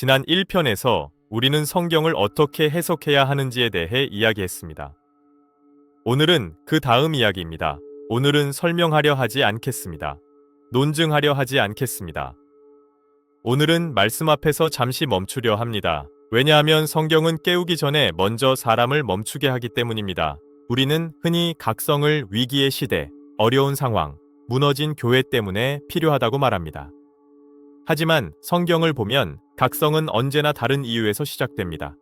지난 1편에서 우리는 성경을 어떻게 해석해야 하는지에 대해 이야기했습니다. 오늘은 그 다음 이야기입니다. 오늘은 설명하려 하지 않겠습니다. 논증하려 하지 않겠습니다. 오늘은 말씀 앞에서 잠시 멈추려 합니다. 왜냐하면 성경은 깨우기 전에 먼저 사람을 멈추게 하기 때문입니다. 우리는 흔히 각성을 위기의 시대, 어려운 상황, 무너진 교회 때문에 필요하다고 말합니다. 하지만 성경을 보면 각성은 언제나 다른 이유에서 시작됩니다.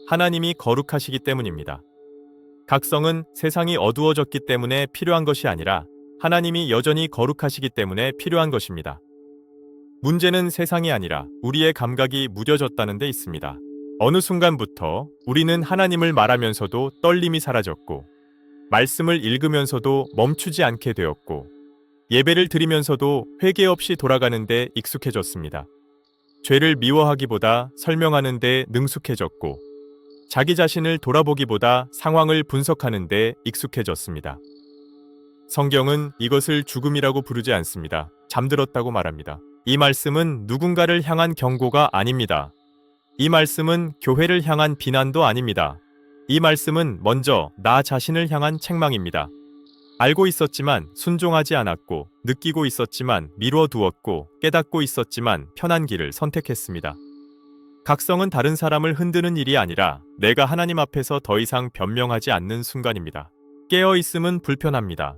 하나님이 거룩하시기 때문입니다. 각성은 세상이 어두워졌기 때문에 필요한 것이 아니라 하나님이 여전히 거룩하시기 때문에 필요한 것입니다. 문제는 세상이 아니라 우리의 감각이 무뎌졌다는 데 있습니다. 어느 순간부터 우리는 하나님을 말하면서도 떨림이 사라졌고, 말씀을 읽으면서도 멈추지 않게 되었고, 예배를 드리면서도 회개 없이 돌아가는 데 익숙해졌습니다. 죄를 미워하기보다 설명하는 데 능숙해졌고, 자기 자신을 돌아보기보다 상황을 분석하는 데 익숙해졌습니다. 성경은 이것을 죽음이라고 부르지 않습니다. 잠들었다고 말합니다. 이 말씀은 누군가를 향한 경고가 아닙니다. 이 말씀은 교회를 향한 비난도 아닙니다. 이 말씀은 먼저 나 자신을 향한 책망입니다. 알고 있었지만 순종하지 않았고, 느끼고 있었지만 미뤄 두었고, 깨닫고 있었지만 편한 길을 선택했습니다. 각성은 다른 사람을 흔드는 일이 아니라 내가 하나님 앞에서 더 이상 변명하지 않는 순간입니다. 깨어있음은 불편합니다.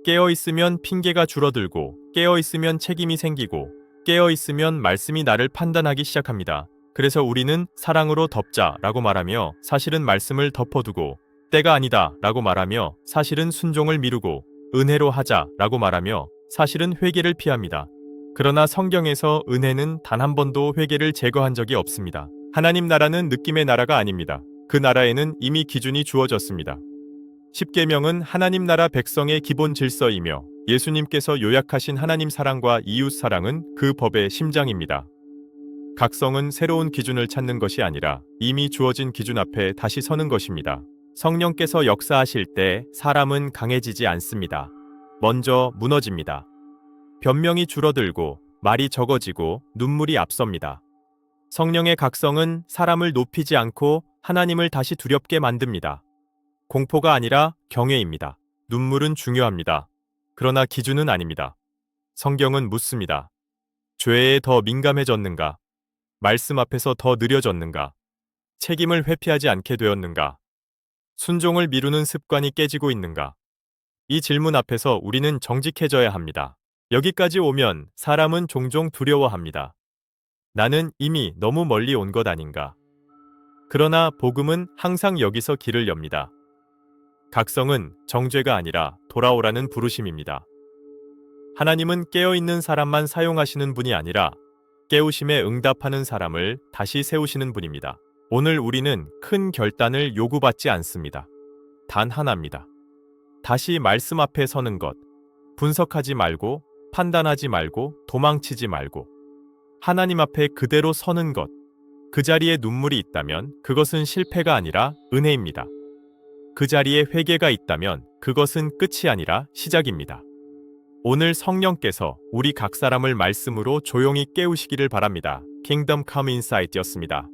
깨어있으면 핑계가 줄어들고, 깨어있으면 책임이 생기고, 깨어있으면 말씀이 나를 판단하기 시작합니다. 그래서 우리는 사랑으로 덮자라고 말하며 사실은 말씀을 덮어두고, 때가 아니다 라고 말하며 사실은 순종을 미루고, 은혜로 하자 라고 말하며 사실은 회개를 피합니다. 그러나 성경에서 은혜는 단 한 번도 회개를 제거한 적이 없습니다. 하나님 나라는 느낌의 나라가 아닙니다. 그 나라에는 이미 기준이 주어졌습니다. 십계명은 하나님 나라 백성의 기본 질서이며, 예수님께서 요약하신 하나님 사랑과 이웃 사랑은 그 법의 심장입니다. 각성은 새로운 기준을 찾는 것이 아니라 이미 주어진 기준 앞에 다시 서는 것입니다. 성령께서 역사하실 때 사람은 강해지지 않습니다. 먼저 무너집니다. 변명이 줄어들고, 말이 적어지고, 눈물이 앞섭니다. 성령의 각성은 사람을 높이지 않고 하나님을 다시 두렵게 만듭니다. 공포가 아니라 경외입니다. 눈물은 중요합니다. 그러나 기준은 아닙니다. 성경은 묻습니다. 죄에 더 민감해졌는가? 말씀 앞에서 더 느려졌는가? 책임을 회피하지 않게 되었는가? 순종을 미루는 습관이 깨지고 있는가? 이 질문 앞에서 우리는 정직해져야 합니다. 여기까지 오면 사람은 종종 두려워합니다. 나는 이미 너무 멀리 온 것 아닌가? 그러나 복음은 항상 여기서 길을 엽니다. 각성은 정죄가 아니라 돌아오라는 부르심입니다. 하나님은 깨어있는 사람만 사용하시는 분이 아니라 깨우심에 응답하는 사람을 다시 세우시는 분입니다. 오늘 우리는 큰 결단을 요구받지 않습니다. 단 하나입니다. 다시 말씀 앞에 서는 것. 분석하지 말고, 판단하지 말고, 도망치지 말고, 하나님 앞에 그대로 서는 것. 그 자리에 눈물이 있다면 그것은 실패가 아니라 은혜입니다. 그 자리에 회개가 있다면 그것은 끝이 아니라 시작입니다. 오늘 성령께서 우리 각 사람을 말씀으로 조용히 깨우시기를 바랍니다. 킹덤 컴 인사이트였습니다.